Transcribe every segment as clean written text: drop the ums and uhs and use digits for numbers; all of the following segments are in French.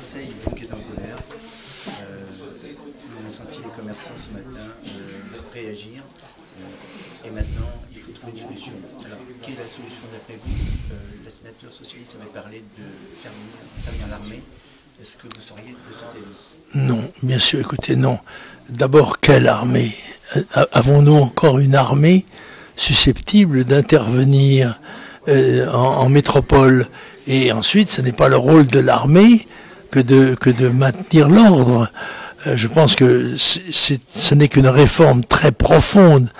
Marseille qui est en colère. On a senti les commerçants ce matin réagir. Et maintenant, il faut trouver une solution. Alors, quelle est la solution d'après vous? La sénateur socialiste avait parlé de faire venir l'armée. Est-ce que vous seriez de cet avis? Non, bien sûr, écoutez, non. D'abord, quelle armée? Avons-nous encore une armée susceptible d'intervenir en métropole? Et ensuite, ce n'est pas le rôle de l'armée que de maintenir l'ordre. Je pense que ce n'est qu'une réforme très profonde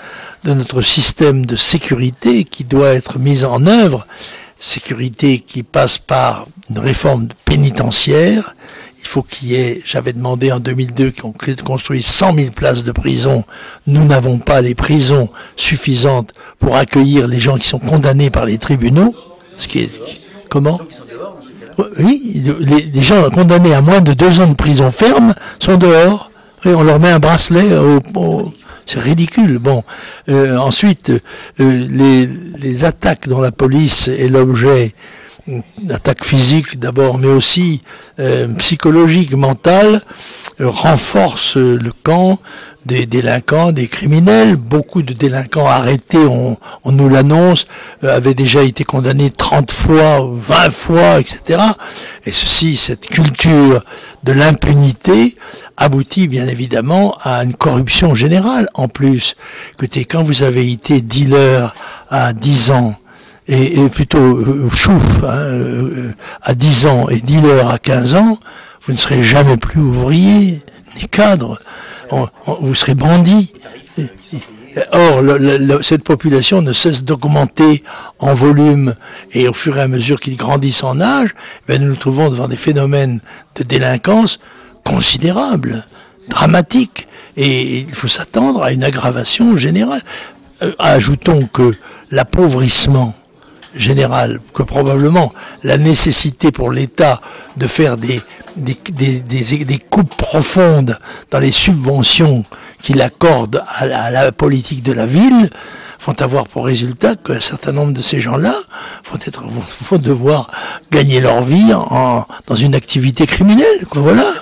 de notre système de sécurité qui doit être mise en œuvre. Sécurité qui passe par une réforme pénitentiaire. Il faut qu'il y ait, j'avais demandé en 2002 qu'on construise 100 000 places de prison. Nous n'avons pas les prisons suffisantes pour accueillir les gens qui sont condamnés par les tribunaux. Ce qui est, comment? Oui, les gens condamnés à moins de 2 ans de prison ferme sont dehors. Et on leur met un bracelet c'est ridicule. Bon, ensuite, les attaques dont la police est l'objet, attaques physiques d'abord, mais aussi psychologiques, mentales, renforcent le camp des délinquants, des criminels. Beaucoup de délinquants arrêtés, on nous l'annonce, avaient déjà été condamnés 30 fois, 20 fois, etc. Et cette culture de l'impunité aboutit bien évidemment à une corruption générale. En plus, écoutez, quand vous avez été dealer à 10 ans, et plutôt chouf à 10 ans et dealer à 15 ans, vous ne serez jamais plus ouvrier, ni cadre. Vous serez bandit. Or, cette population ne cesse d'augmenter en volume et au fur et à mesure qu'ils grandissent en âge, nous nous trouvons devant des phénomènes de délinquance considérables, dramatiques. Et il faut s'attendre à une aggravation générale. Ajoutons que l'appauvrissement général, que probablement la nécessité pour l'État de faire des coupes profondes dans les subventions qu'il accorde à la politique de la ville vont avoir pour résultat qu'un certain nombre de ces gens-là vont devoir gagner leur vie dans une activité criminelle, quoi, voilà.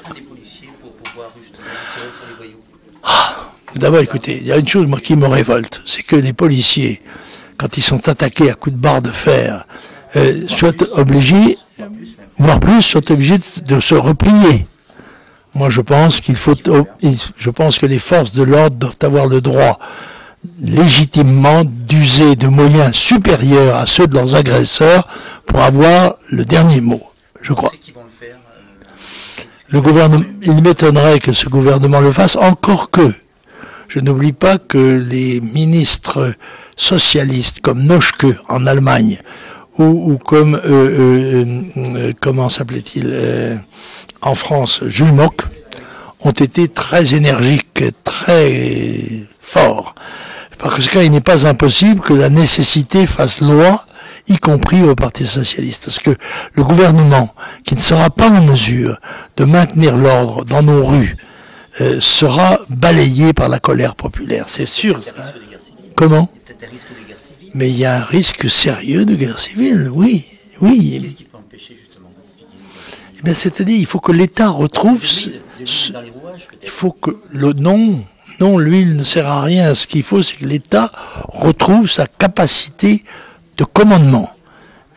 D'abord, écoutez, il y a une chose moi qui me révolte, c'est que les policiers, quand ils sont attaqués à coups de barre de fer, soient obligés, voire plus, soient obligés de se replier. Moi, je pense que les forces de l'ordre doivent avoir le droit, légitimement, d'user de moyens supérieurs à ceux de leurs agresseurs pour avoir le dernier mot, je crois. Le gouvernement, il m'étonnerait que ce gouvernement le fasse, encore que. Je n'oublie pas que les ministres socialistes comme Noschke en Allemagne ou comme comment s'appelait-il en France, Jules Mock, ont été très énergiques, très forts. Parce que il n'est pas impossible que la nécessité fasse loi, y compris au Parti socialiste. Parce que le gouvernement, qui ne sera pas en mesure de maintenir l'ordre dans nos rues, sera balayé par la colère populaire, c'est sûr. Comment? Mais il y a un risque sérieux de guerre civile, oui, oui. Qu'est-ce qui peut empêcher justement? Eh bien, c'est-à-dire, il faut que l'État retrouve. Il faut que non, l'huile ne sert à rien. Ce qu'il faut, c'est que l'État retrouve sa capacité de commandement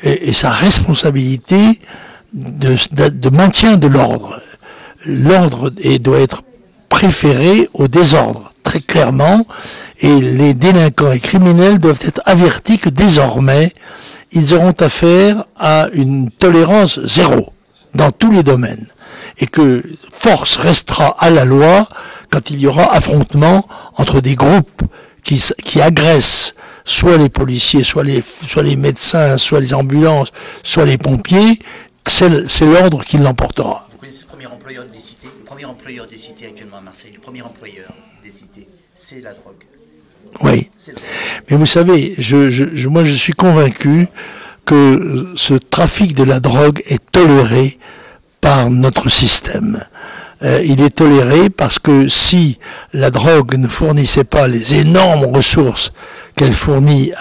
et sa responsabilité de maintien de l'ordre. L'ordre doit être préféré au désordre, très clairement, et les délinquants et criminels doivent être avertis que désormais, ils auront affaire à une tolérance zéro dans tous les domaines, et que force restera à la loi quand il y aura affrontement entre des groupes qui agressent soit les policiers, soit les médecins, soit les ambulances, soit les pompiers. C'est l'ordre qui l'emportera. Vous connaissez le premier employeur des cités? Le premier employeur des cités actuellement à Marseille, le premier employeur des cités, c'est la drogue. Oui. Mais vous savez, moi je suis convaincu que ce trafic de la drogue est toléré par notre système. Il est toléré parce que si la drogue ne fournissait pas les énormes ressources qu'elle fournit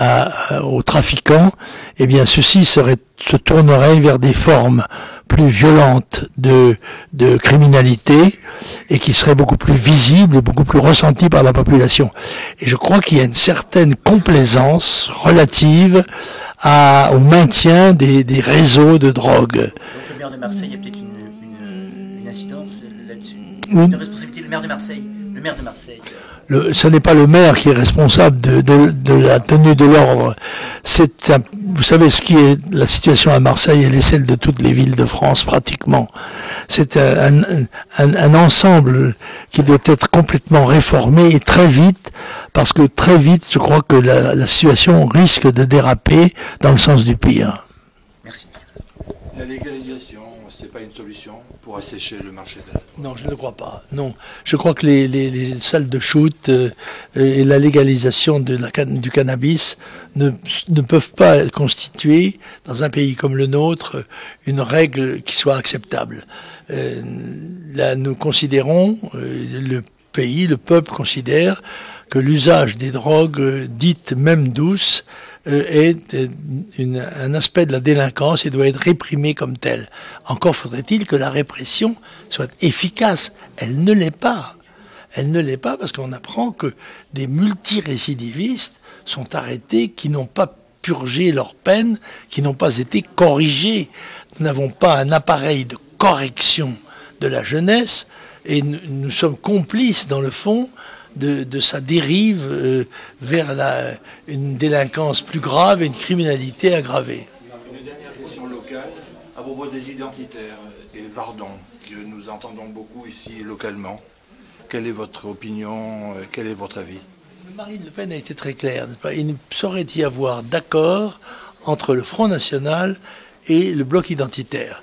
aux trafiquants, eh bien ceux-ci se tourneraient vers des formes plus violente de criminalité et qui serait beaucoup plus visible et beaucoup plus ressentie par la population. Et je crois qu'il y a une certaine complaisance relative au maintien des réseaux de drogue. Donc le maire de Marseille a peut-être une incidence là-dessus. Une responsabilité, le maire de Marseille. Ce n'est pas le maire qui est responsable de la tenue de l'ordre. Vous savez ce qui est la situation à Marseille, elle est celle de toutes les villes de France pratiquement. C'est un ensemble qui doit être complètement réformé et très vite, parce que très vite, je crois que la situation risque de déraper dans le sens du pire. Merci. La légalisation, c'est pas une solution pour assécher le marché de la drogue? Non, je ne crois pas. Non, je crois que les salles de shoot et la légalisation du cannabis ne peuvent pas constituer, dans un pays comme le nôtre, une règle qui soit acceptable. Là, nous considérons, le peuple considère que l'usage des drogues dites même douces est un aspect de la délinquance et doit être réprimé comme tel. Encore faudrait-il que la répression soit efficace. Elle ne l'est pas. Elle ne l'est pas parce qu'on apprend que des multirécidivistes sont arrêtés qui n'ont pas purgé leur peine, qui n'ont pas été corrigés. Nous n'avons pas un appareil de correction de la jeunesse et nous sommes complices dans le fond de sa dérive vers une délinquance plus grave et une criminalité aggravée. Une dernière question locale à propos des identitaires et Vardon, que nous entendons beaucoup ici localement. Quelle est votre opinion? Quel est votre avis? Marine Le Pen a été très claire, n'est-ce pas? Il ne saurait y avoir d'accord entre le Front National et le bloc identitaire,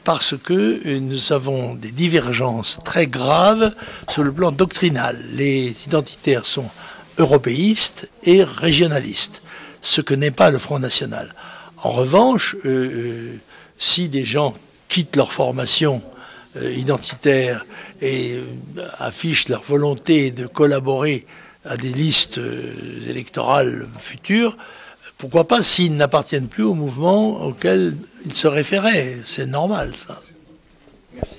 parce que nous avons des divergences très graves sur le plan doctrinal. Les identitaires sont européistes et régionalistes, ce que n'est pas le Front National. En revanche, si des gens quittent leur formation identitaire et affichent leur volonté de collaborer à des listes électorales futures, pourquoi pas s'ils n'appartiennent plus au mouvement auquel ils se référaient? C'est normal, ça. Merci.